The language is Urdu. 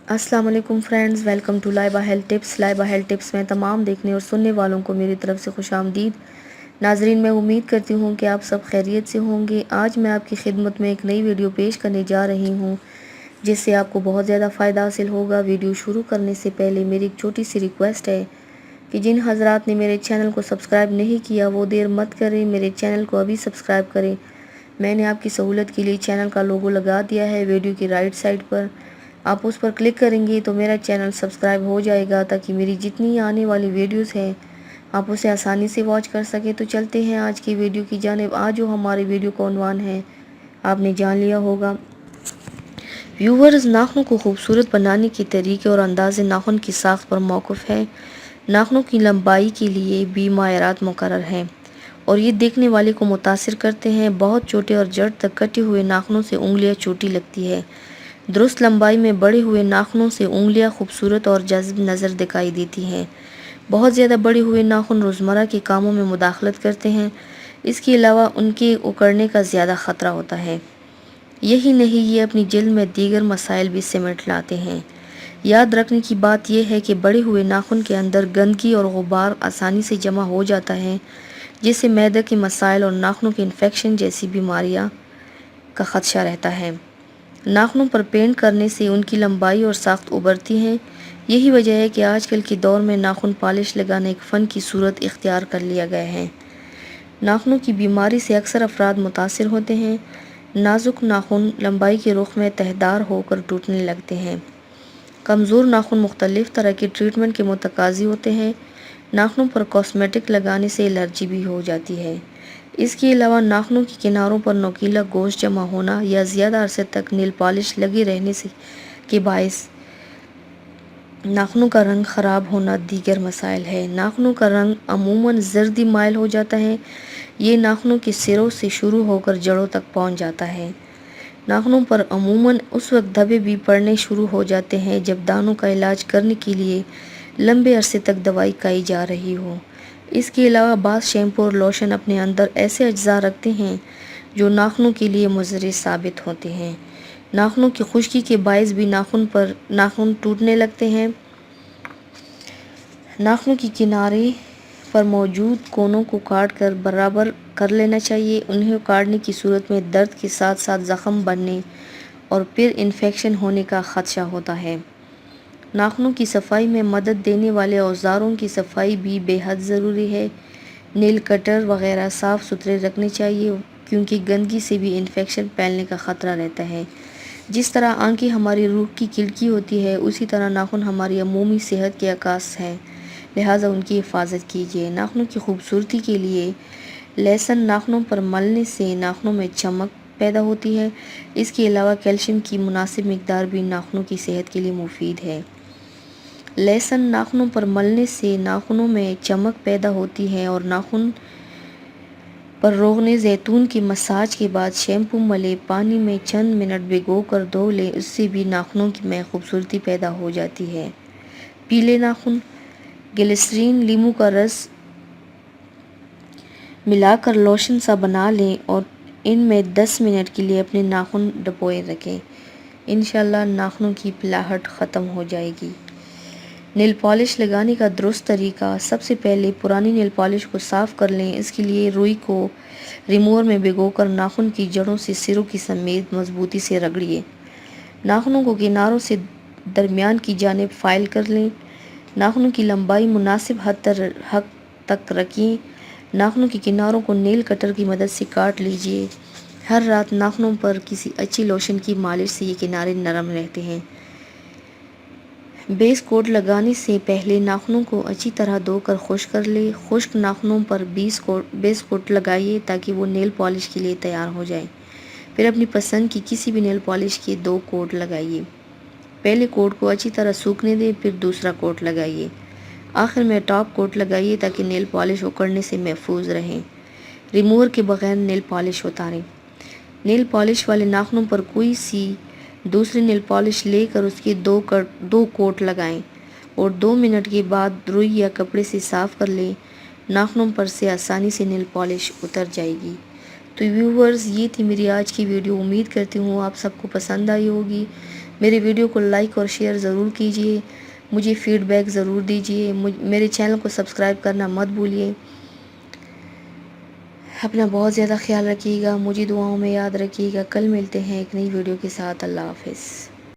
السلام علیکم friends, welcome to Laiba health tips. Laiba health tips میں تمام دیکھنے اور سننے والوں کو میری طرف سے خوش آمدید۔ ناظرین، میں امید کرتی ہوں کہ آپ سب خیریت سے ہوں گے۔ آج میں آپ کی خدمت میں ایک نئی ویڈیو پیش کرنے جا رہی ہوں جس سے آپ کو بہت زیادہ فائدہ حاصل ہوگا۔ ویڈیو شروع کرنے سے پہلے میری ایک چھوٹی سی ریکویسٹ ہے کہ جن حضرات نے میرے چینل کو سبسکرائب نہیں کیا وہ دیر مت کریں، میرے چینل کو ابھی سبسکرائب کریں۔ میں نے آپ کی سہولت کے لیے چینل کا لوگو لگا دیا ہے ویڈیو کی رائٹ سائڈ پر، آپ اس پر کلک کریں گے تو میرا چینل سبسکرائب ہو جائے گا تاکہ میری جتنی آنے والی ویڈیوز ہیں آپ اسے آسانی سے واچ کر سکیں۔ تو چلتے ہیں آج کی ویڈیو کی جانب۔ آج جو ہماری ویڈیو کا عنوان ہے آپ نے جان لیا ہوگا۔ ویورز، ناخنوں کو خوبصورت بنانے کے طریقے اور انداز ناخن کی ساخت پر موقف ہے۔ ناخنوں کی لمبائی کے لیے بھی معیارات مقرر ہیں اور یہ دیکھنے والے کو متاثر کرتے ہیں۔ بہت چھوٹے اور جڑ تک کٹے ہوئے ناخنوں سے انگلیاں چھوٹی لگتی ہے۔ درست لمبائی میں بڑے ہوئے ناخنوں سے انگلیاں خوبصورت اور جذب نظر دکھائی دیتی ہیں۔ بہت زیادہ بڑے ہوئے ناخن روزمرہ کے کاموں میں مداخلت کرتے ہیں، اس کے علاوہ ان کے اکڑنے کا زیادہ خطرہ ہوتا ہے۔ یہی نہیں، یہ اپنی جلد میں دیگر مسائل بھی سمیٹ لاتے ہیں۔ یاد رکھنے کی بات یہ ہے کہ بڑے ہوئے ناخن کے اندر گندگی اور غبار آسانی سے جمع ہو جاتا ہے جس سے معدے کے مسائل اور ناخنوں کے انفیکشن جیسی بیماریاں کا خدشہ رہتا ہے۔ ناخنوں پر پینٹ کرنے سے ان کی لمبائی اور ساخت ابھرتی ہے۔ یہی وجہ ہے کہ آج کل کے دور میں ناخن پالش لگانا ایک فن کی صورت اختیار کر لیا گیا ہے۔ ناخنوں کی بیماری سے اکثر افراد متاثر ہوتے ہیں۔ نازک ناخن لمبائی کے رخ میں تہدار ہو کر ٹوٹنے لگتے ہیں۔ کمزور ناخن مختلف طرح کے ٹریٹمنٹ کے متقاضی ہوتے ہیں۔ ناخنوں پر کاسمیٹک لگانے سے الرجی بھی ہو جاتی ہے۔ اس کے علاوہ ناخنوں کی کناروں پر نوکیلا گوشت جمع ہونا یا زیادہ عرصے تک نیل پالش لگے رہنے کے باعث ناخنوں کا رنگ خراب ہونا دیگر مسائل ہے۔ ناخنوں کا رنگ عموماً زردی مائل ہو جاتا ہے۔ یہ ناخنوں کے سروں سے شروع ہو کر جڑوں تک پہنچ جاتا ہے۔ ناخنوں پر عموماً اس وقت دھبے بھی پڑنے شروع ہو جاتے ہیں جب دانوں کا علاج کرنے کے لیے لمبے عرصے تک دوائی کھائی جا رہی ہو۔ اس کے علاوہ بعض شیمپو اور لوشن اپنے اندر ایسے اجزاء رکھتے ہیں جو ناخنوں کے لیے مضر ثابت ہوتے ہیں۔ ناخنوں کی خشکی کے باعث بھی ناخن ٹوٹنے لگتے ہیں۔ ناخنوں کی کنارے پر موجود کونوں کو کاٹ کر برابر کر لینا چاہیے۔ انہیں کاٹنے کی صورت میں درد کے ساتھ ساتھ زخم بننے اور پھر انفیکشن ہونے کا خدشہ ہوتا ہے۔ ناخنوں کی صفائی میں مدد دینے والے اوزاروں کی صفائی بھی بے حد ضروری ہے۔ نیل کٹر وغیرہ صاف ستھرے رکھنے چاہیے کیونکہ گندگی سے بھی انفیکشن پھیلنے کا خطرہ رہتا ہے۔ جس طرح آنکھیں ہماری روح کی کھڑکی ہوتی ہے اسی طرح ناخن ہماری عمومی صحت کے عکاس ہیں، لہٰذا ان کی حفاظت کیجیے۔ ناخنوں کی خوبصورتی کے لیے لہسن ناخنوں پر ملنے سے ناخنوں میں چمک پیدا ہوتی ہے۔ اس کے علاوہ کیلشیم کی مناسب مقدار بھی ناخنوں کی صحت کے لیے مفید ہے۔ لہسن ناخنوں پر ملنے سے ناخنوں میں چمک پیدا ہوتی ہے اور ناخن پر روغن زیتون کی مساج کے بعد شیمپو ملے پانی میں چند منٹ بھگو کر دھو لیں، اس سے بھی ناخنوں میں خوبصورتی پیدا ہو جاتی ہے۔ پیلے ناخن، گلسرین لیموں کا رس ملا کر لوشن سا بنا لیں اور ان میں 10 منٹ کے لیے اپنے ناخن ڈبوئے رکھیں۔ انشاءاللہ ناخنوں کی پلاہٹ ختم ہو جائے گی۔ نیل پالش لگانے کا درست طریقہ: سب سے پہلے پرانی نیل پالش کو صاف کر لیں۔ اس کے لیے روئی کو ریموور میں بھگو کر ناخن کی جڑوں سے سروں کی سمیت مضبوطی سے رگڑیے۔ ناخنوں کو کناروں سے درمیان کی جانب فائل کر لیں۔ ناخنوں کی لمبائی مناسب حد تک رکھیں۔ ناخنوں کے کناروں کو نیل کٹر کی مدد سے کاٹ لیجیے۔ ہر رات ناخنوں پر کسی اچھی لوشن کی مالش سے یہ کنارے نرم رہتے ہیں۔ بیس کوٹ لگانے سے پہلے ناخنوں کو اچھی طرح دھو کر خشک کر لیں۔ خشک ناخنوں پر بیس کوٹ لگائیے تاکہ وہ نیل پالش کے لیے تیار ہو جائیں۔ پھر اپنی پسند کی کسی بھی نیل پالش کے 2 کوٹ لگائیے۔ پہلے کوٹ کو اچھی طرح سوکھنے دیں، پھر دوسرا کوٹ لگائیے۔ آخر میں ٹاپ کوٹ لگائیے تاکہ نیل پالش اکڑنے سے محفوظ رہیں۔ ریموور کے بغیر نیل پالش اتاریں۔ نیل پالش والے ناخنوں پر کوئی سی دوسری نیل پالش لے کر اس کے 2 کوٹ لگائیں اور 2 منٹ کے بعد روئی یا کپڑے سے صاف کر لیں۔ ناخنوں پر سے آسانی سے نیل پالش اتر جائے گی۔ تو ویورز، یہ تھی میری آج کی ویڈیو۔ امید کرتی ہوں آپ سب کو پسند آئی ہوگی۔ میری ویڈیو کو لائک اور شیئر ضرور کیجیے، مجھے فیڈ بیک ضرور دیجیے، میرے چینل کو سبسکرائب کرنا مت بھولیے۔ اپنا بہت زیادہ خیال رکھیے گا، مجھے دعاؤں میں یاد رکھیے گا۔ کل ملتے ہیں ایک نئی ویڈیو کے ساتھ۔ اللہ حافظ۔